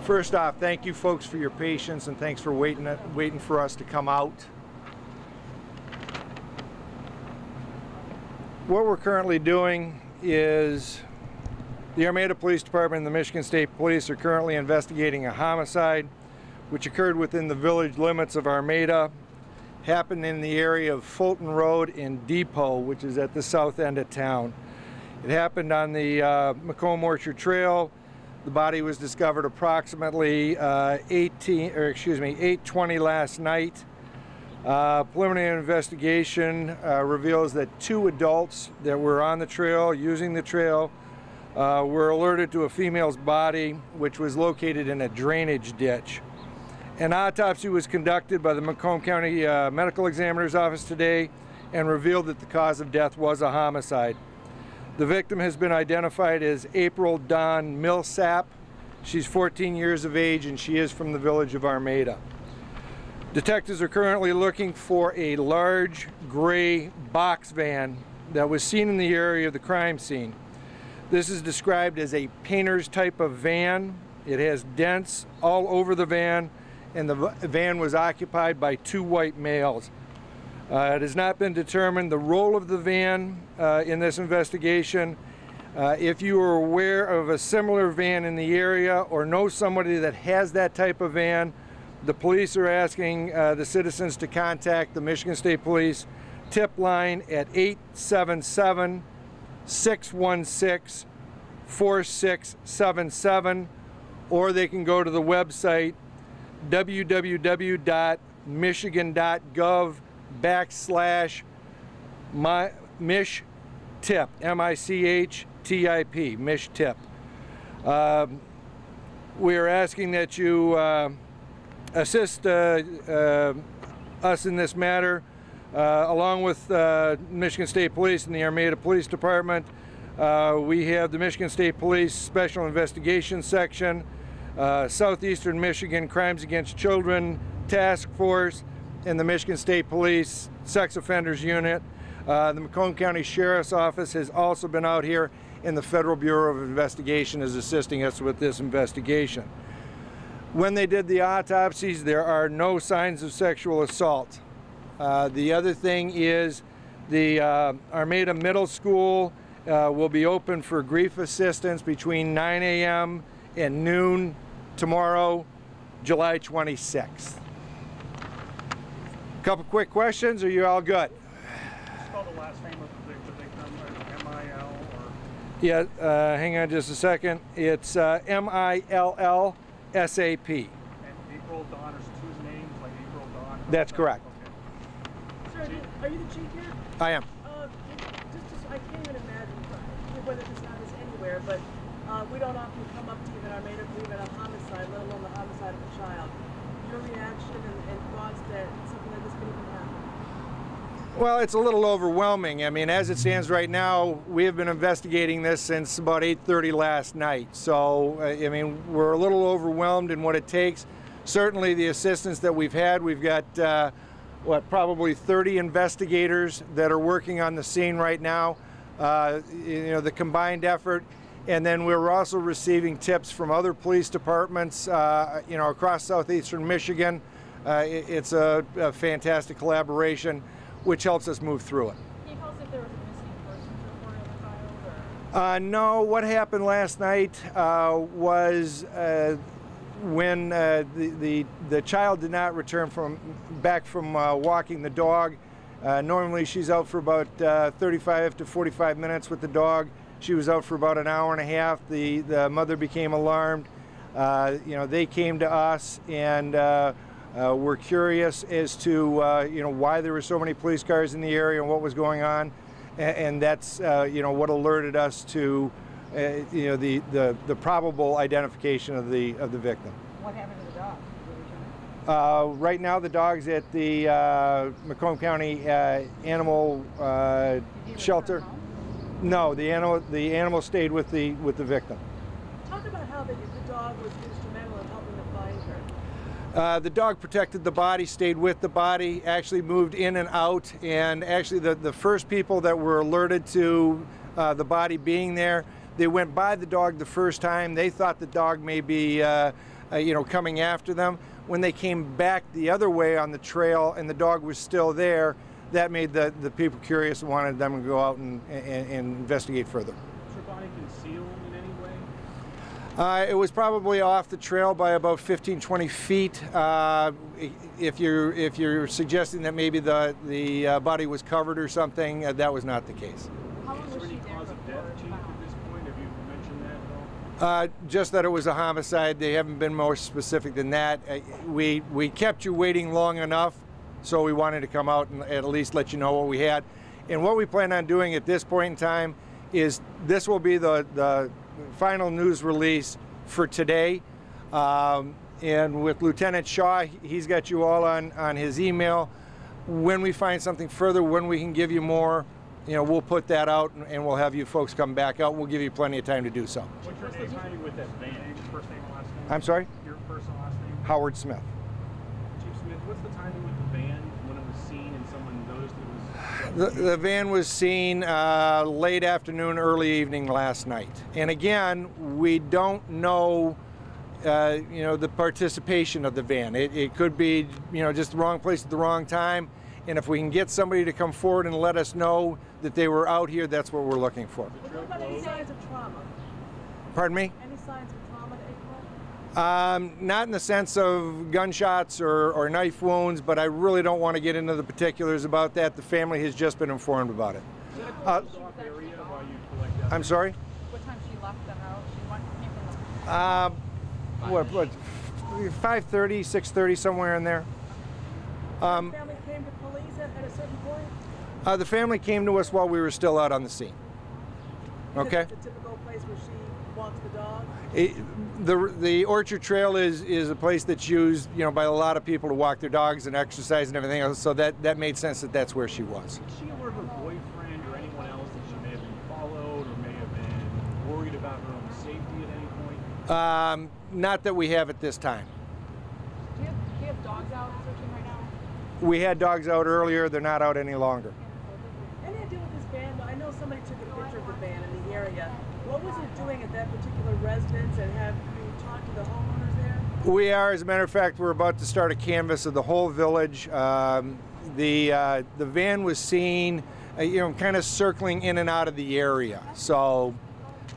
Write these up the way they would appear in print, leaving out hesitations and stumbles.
First off, thank you folks for your patience and thanks for waiting for us to come out. What we're currently doing is the Armada Police Department and the Michigan State Police are currently investigating a homicide which occurred within the village limits of Armada. Happened in the area of Fulton Road in Depot, which is at the south end of town. It happened on the Macomb Orchard Trail. The body was discovered approximately 8:20 last night. Preliminary investigation reveals that 2 adults that were on the trail, using the trail, were alerted to a female's body which was located in a drainage ditch. An autopsy was conducted by the Macomb County Medical Examiner's Office today and revealed that the cause of death was a homicide. The victim has been identified as April Millsap. She's 14 years of age and she is from the village of Armada. Detectives are currently looking for a large gray box van that was seen in the area of the crime scene. This is described as a painter's type of van. It has dents all over the van, and the van was occupied by 2 white males. It has not been determined the role of the van in this investigation. If you are aware of a similar van in the area or know somebody that has that type of van, the police are asking the citizens to contact the Michigan State Police tip line at 877-616-4677, or they can go to the website www.michigan.gov/MICHTIP, M-I-C-H-T-I-P, MICHTIP. We are asking that you assist us in this matter, along with Michigan State Police and the Armada Police Department. We have the Michigan State Police Special Investigations Section, Southeastern Michigan Crimes Against Children Task Force, and the Michigan State Police Sex Offenders Unit. The Macomb County Sheriff's Office has also been out here, and the Federal Bureau of Investigation is assisting us with this investigation. When they did the autopsies, there are no signs of sexual assault. The other thing is the Armada Middle School will be open for grief assistance between 9 a.m. and noon tomorrow, July 26th. Couple quick questions, are you all good? Spell the last name of the victim, M-I-L or? Yeah, hang on just a second. It's M-I-L-L-S-A-P. And April Dawn, is 2 names, like April Dawn? That's correct. Okay. Sir, are you the chief here? I am. I can't even imagine whether this happens anywhere, but we don't often come up to even Armada for even a homicide, let alone the homicide of a child. Your reaction and thoughts that something like this could even happen? Well, it's a little overwhelming. I mean, as it stands right now, we have been investigating this since about 8:30 last night. So, I mean, we're a little overwhelmed in what it takes. Certainly the assistance that we've had, we've got, probably 30 investigators that are working on the scene right now. The combined effort. And then we're also receiving tips from other police departments, across southeastern Michigan. It's a fantastic collaboration, which helps us move through it. Can you tell us if there was a missing person report on the file? No, what happened last night was when the child did not return back from walking the dog. Normally she's out for about 35 to 45 minutes with the dog. She was out for about an hour and a half. The mother became alarmed. They came to us and were curious as to why there were so many police cars in the area and what was going on, and that's what alerted us to the probable identification of the victim. What happened to the dog? Right now the dog's at the Macomb County Animal Shelter. No, the animal stayed with the victim. Talk about how the dog was instrumental in helping to find her. The dog protected the body, stayed with the body, actually moved in and out, and actually the first people that were alerted to the body being there, They went by the dog the first time. They thought the dog may be, you know, coming after them. When they came back the other way on the trail and the dog was still there, that made the people curious and wanted them to go out and investigate further. Was your body concealed in any way? It was probably off the trail by about 15-20 feet. If you're suggesting that maybe the body was covered or something, that was not the case. How long was she there Cause of death, Chief, at this point? Have you mentioned that at all? Just that it was a homicide. They haven't been more specific than that. We kept you waiting long enough, so we wanted to come out and at least let you know what we had. And what we plan on doing at this point in time is this will be the final news release for today. And with Lieutenant Shaw, he's got you all on his email. When we find something further, when we can give you more, you know, we'll put that out and we'll have you folks come back out. We'll give you plenty of time to do so. What's your name? Timing with that van? Your first name and last name? I'm sorry? Your first and last name? Howard Smith. Chief Smith, what's the timing with the van when it was seen and someone noticed it was... The van was seen late afternoon, early evening last night. And again, we don't know, you know, the participation of the van. It could be, you know, just the wrong place at the wrong time. And if we can get somebody to come forward and let us know that they were out here, that's what we're looking for. What about any signs of trauma? Pardon me? Any signs of trauma to April? Not in the sense of gunshots or knife wounds, but I really don't want to get into the particulars about that. The family has just been informed about it. Area while you collect that? I'm sorry? What time she left the house? She went, came from the... What, 5:30, 6:30, somewhere in there. The family came to police at a certain point? The family came to us while we were still out on the scene. Okay? It's the typical place where she walks the dog? The Orchard Trail is a place that's used, you know, by a lot of people to walk their dogs and exercise and everything else, so that made sense that that's where she was. Is she aware of her boyfriend or anyone else that she may have been followed or may have been worried about her own safety at any point? Not that we have at this time. Do you have dogs out searching right now? We had dogs out earlier, they're not out any longer. Any idea with this van? I know somebody took a picture of the van in the area. What was it doing at that particular residence, and have you talked to the homeowners there? We are, as a matter of fact, we're about to start a canvass of the whole village. The van was seen, you know, kind of circling in and out of the area, so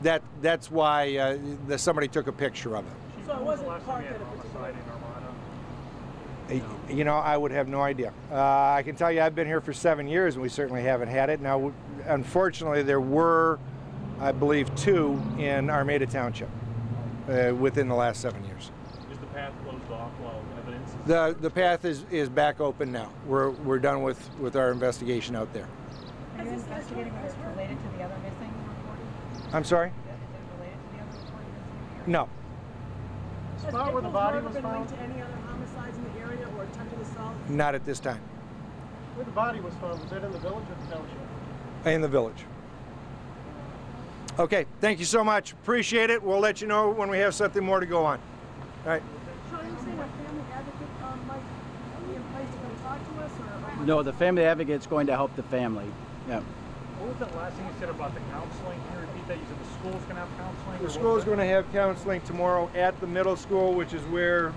that's why somebody took a picture of it. So it wasn't parked at a particular... Homicide in Armada? You know, I would have no idea. I can tell you I've been here for 7 years and we certainly haven't had it. Now, unfortunately, there were, I believe, 2 in Armada Township within the last 7 years. Is the path closed off while evidence is... The path is back open now. We're done with our investigation out there. Are you investigating whether it's related to the other missing reporting? I'm sorry? Is it related to the other reporting missing? No. Has Spot where the April's body murder was been found? linked to any other homicides in the area or attempted assault? Not at this time. Where the body was found, was that in the village or the township? In the village. Okay, thank you so much. Appreciate it. We'll let you know when we have something more to go on. All right. Sean, you saying a family advocate might be in place to come talk to us? Or No, the family advocate's going to help the family. Yeah. What was that last thing you said about the counseling? Can you repeat that? You said the school's going to have counseling? The school is going to have counseling tomorrow at the middle school, which is where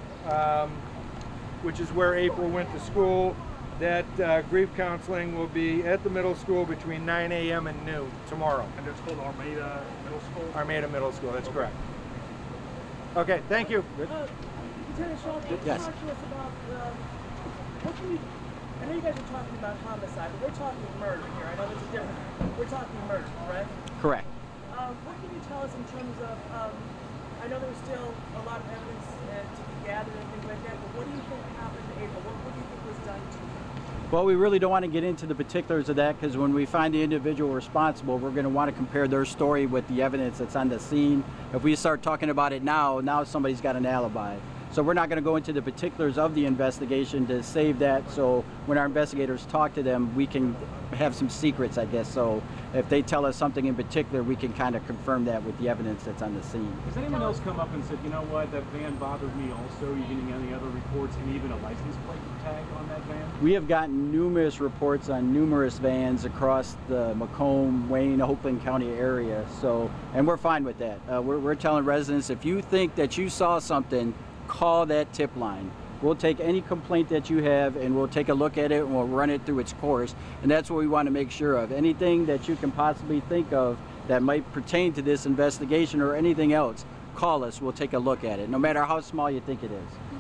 April went to school. That grief counseling will be at the middle school between 9 a.m. and noon tomorrow. And it's called Armada Middle School? Armada Middle School, that's correct. Okay, thank you. Lieutenant Shaw, can you Yes. talk to us about what can you... I know you guys are talking about homicide, but we're talking murder here. I know there's a difference. We're talking murder, right? Correct. What can you tell us in terms of, I know there's still a lot of evidence to be gathered and things like that, but what do you think happened to April? What do you think was done to her? Well, we really don't want to get into the particulars of that because when we find the individual responsible, we're going to want to compare their story with the evidence that's on the scene. If we start talking about it now somebody's got an alibi. So we're not going to go into the particulars of the investigation to save that, so when our investigators talk to them, we can have some secrets, I guess. So if they tell us something in particular, we can kind of confirm that with the evidence that's on the scene. Has anyone else come up and said, you know what, that van bothered me also? You getting any other reports and even a license plate tag on that van? We have gotten numerous reports on numerous vans across the Macomb, Wayne, Oakland County area. So, and we're fine with that. We're telling residents, if you think that you saw something, call that tip line. We'll take any complaint that you have and we'll take a look at it and we'll run it through its course. And that's what we want to make sure of. Anything that you can possibly think of that might pertain to this investigation or anything else, call us. We'll take a look at it, no matter how small you think it is.